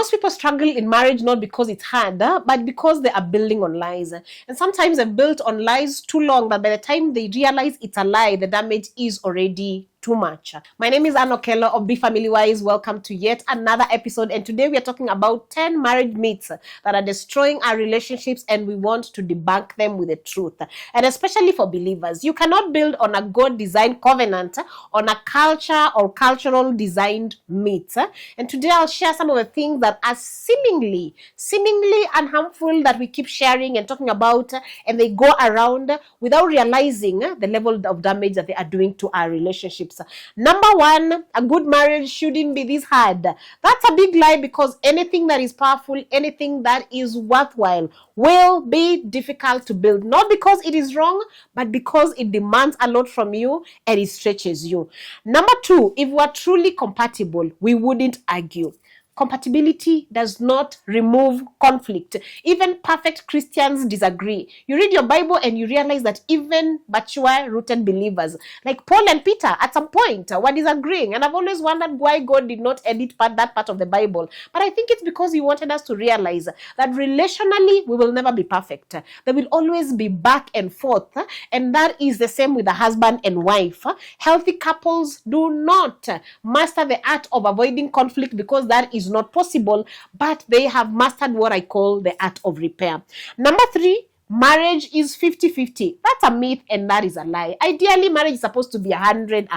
Most people struggle in marriage not because it's hard, but because they are building on lies. And sometimes they've built on lies too long that by the time they realize it's a lie, the damage is already too much. My name is Anno Keller of Be Family Wise. Welcome to yet another episode. And today we are talking about 10 marriage myths that are destroying our relationships, and we want to debunk them with the truth. And especially for believers, you cannot build on a God-designed covenant on a culture or cultural designed myths. And today I'll share some of the things that are seemingly unharmful that we keep sharing and talking about, and they go around without realizing the level of damage that they are doing to our relationships. Number one, a good marriage shouldn't be this hard. That's a big lie, because anything that is powerful, anything that is worthwhile will be difficult to build. Not because it is wrong, but because it demands a lot from you and it stretches you. Number two, if we are truly compatible, we wouldn't argue. Compatibility does not remove conflict. Even perfect Christians disagree. You read your Bible and you realize that even mature, rooted believers, like Paul and Peter, at some point were disagreeing. And I've always wondered why God did not edit that part of the Bible. But I think it's because He wanted us to realize that relationally, we will never be perfect. There will always be back and forth. And that is the same with the husband and wife. Healthy couples do not master the art of avoiding conflict, because that is not possible, but they have mastered what I call the art of repair. Number three, marriage is 50-50. That's a myth, and that is a lie. Ideally, marriage is supposed to be 100.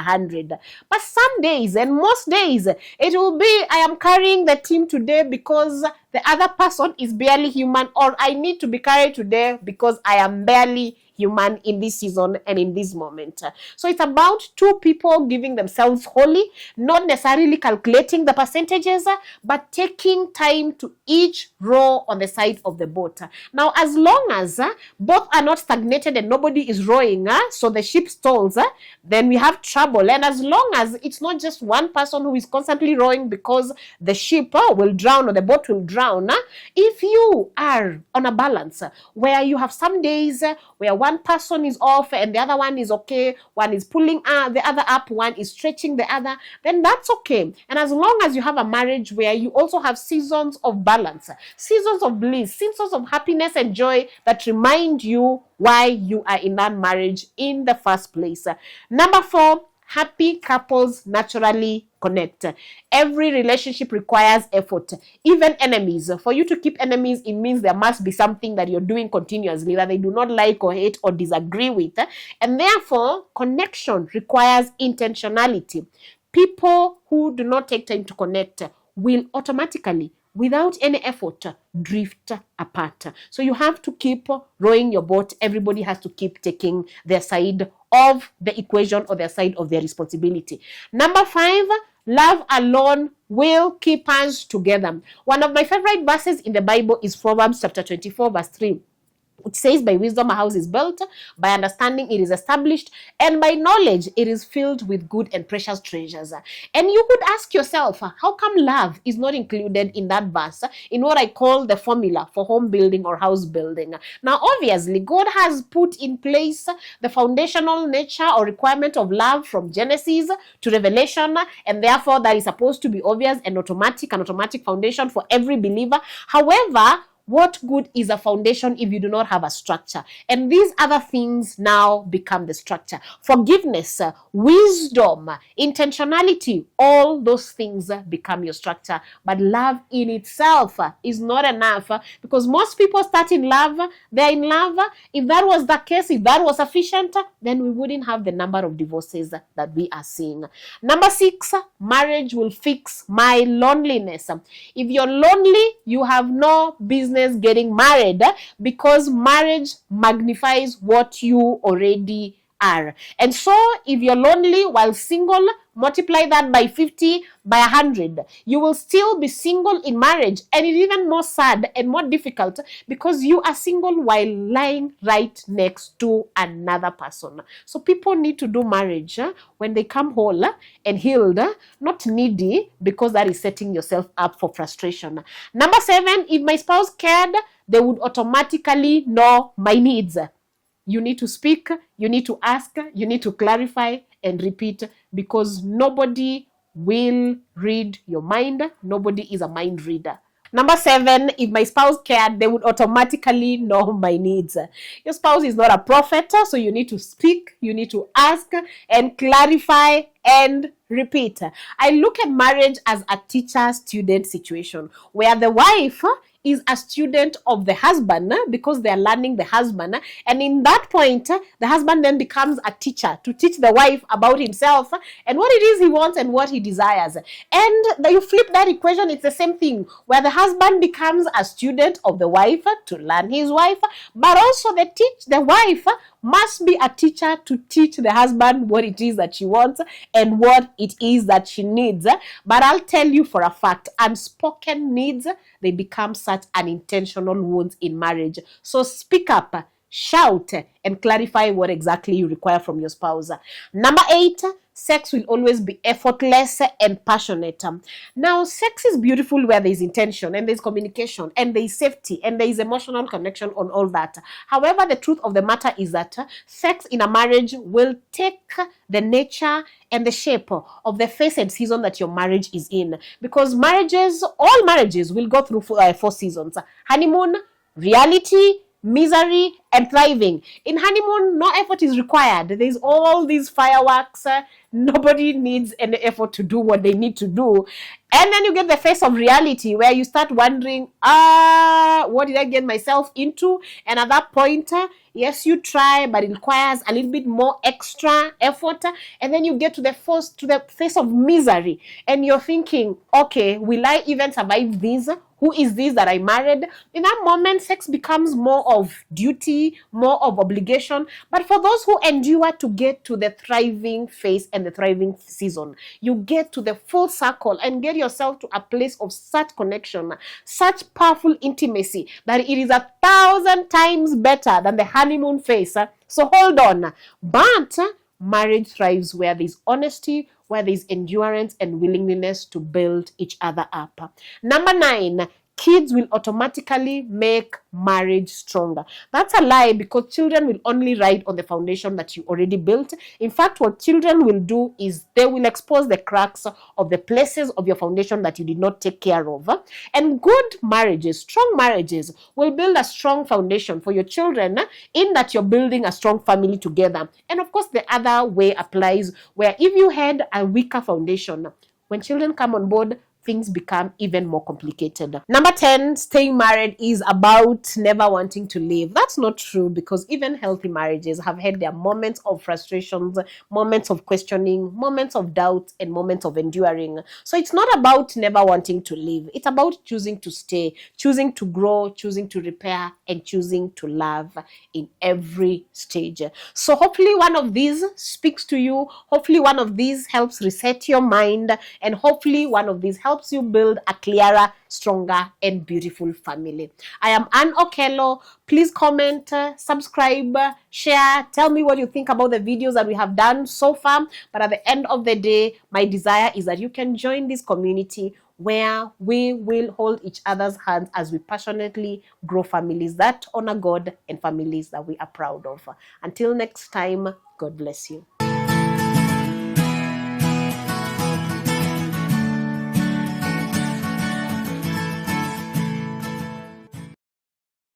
But some days, and most days, it will be, I am carrying the team today because the other person is barely human, or I need to be carried today because I am barely human in this season and in this moment. So it's about two people giving themselves wholly, not necessarily calculating the percentages, but taking time to each row on the side of the boat. Now, as long as both are not stagnated and nobody is rowing, so the ship stalls, then we have trouble. And as long as it's not just one person who is constantly rowing because the ship will drown or the boat will drown, if you are on a balance where you have some days where one person is off and the other one is okay, one is pulling the other up, one is stretching the other, then that's okay. And as long as you have a marriage where you also have seasons of balance, seasons of bliss, seasons of happiness and joy that remind you why you are in that marriage in the first place. Number four, happy couples naturally connect. Every relationship requires effort, even enemies. For you to keep enemies, it means there must be something that you're doing continuously that they do not like or hate or disagree with. And therefore, connection requires intentionality. People who do not take time to connect will automatically, without any effort, drift apart. So you have to keep rowing your boat. Everybody has to keep taking their side of the equation or their side of their responsibility. Number five, love alone will keep us together. One of my favorite verses in the Bible is Proverbs chapter 24, verse 3. It says, by wisdom a house is built, by understanding it is established, and by knowledge it is filled with good and precious treasures. And you could ask yourself, how come love is not included in that verse, in what I call the formula for home building or house building? Now, obviously, God has put in place the foundational nature or requirement of love from Genesis to Revelation, and therefore that is supposed to be obvious and an automatic foundation for every believer. However, what good is a foundation if you do not have a structure? And these other things now become the structure. Forgiveness, wisdom, intentionality, all those things become your structure. But love in itself is not enough, because most people start in love, they're in love. If that was the case, if that was sufficient, then we wouldn't have the number of divorces that we are seeing. Number six, marriage will fix my loneliness. If you're lonely, you have no business getting married, because marriage magnifies what you already are. And so if you're lonely while single, multiply that by 50, by 100. You will still be single in marriage, and it's even more sad and more difficult because you are single while lying right next to another person. So people need to do marriage when they come whole and healed, not needy, because that is setting yourself up for frustration. Number 7, if my spouse cared, they would automatically know my needs. You need to speak, you need to ask, you need to clarify and repeat, because nobody will read your mind. Nobody is a mind reader. Number 7, if my spouse cared, they would automatically know my needs. Your spouse is not a prophet, so you need to speak, you need to ask and clarify and repeat. I look at marriage as a teacher-student situation where the wife is a student of the husband because they are learning the husband. And in that point, the husband then becomes a teacher to teach the wife about himself and what it is he wants and what he desires. And you flip that equation, it's the same thing where the husband becomes a student of the wife to learn his wife, but also the wife must be a teacher to teach the husband what it is that she wants and what it is that she needs. But I'll tell you for a fact, unspoken needs, they become such unintentional wounds in marriage. So speak up, shout, and clarify what exactly you require from your spouse. Number 8, sex will always be effortless and passionate. Now, sex is beautiful where there is intention and there is communication and there is safety and there is emotional connection on all that. However, the truth of the matter is that sex in a marriage will take the nature and the shape of the phase and season that your marriage is in. Because all marriages will go through 4 seasons. Honeymoon, reality, misery, and thriving. In honeymoon, no effort is required. There's all these fireworks. Nobody needs any effort to do what they need to do. And then you get the face of reality where you start wondering, what did I get myself into? And at that point, yes, you try, but it requires a little bit more extra effort. And then you get to the face of misery. And you're thinking, okay, will I even survive this? Who is this that I married? In that moment, sex becomes more of duty, more of obligation. But for those who endure to get to the thriving phase and the thriving season, you get to the full circle and get yourself to a place of such connection, such powerful intimacy that it is 1,000 times better than the honeymoon phase. So hold on. But marriage thrives where there's honesty, where there's endurance and willingness to build each other up. Number 9, kids will automatically make marriage stronger. That's a lie, because children will only ride on the foundation that you already built. In fact, what children will do is they will expose the cracks of the places of your foundation that you did not take care of. And good marriages, strong marriages, will build a strong foundation for your children in that you're building a strong family together. And of course, the other way applies, where if you had a weaker foundation, when children come on board, things become even more complicated. Number 10, staying married is about never wanting to leave. That's not true, because even healthy marriages have had their moments of frustrations, moments of questioning, moments of doubt, and moments of enduring. So it's not about never wanting to leave. It's about choosing to stay, choosing to grow, choosing to repair, and choosing to love in every stage. So hopefully one of these speaks to you. Hopefully one of these helps reset your mind, and hopefully one of these helps you build a clearer, stronger, and beautiful family. I am Ann Okello. Please comment, subscribe, share. Tell me what you think about the videos that we have done so far. But at the end of the day, my desire is that you can join this community where we will hold each other's hands as we passionately grow families that honor God and families that we are proud of. Until next time, God bless you.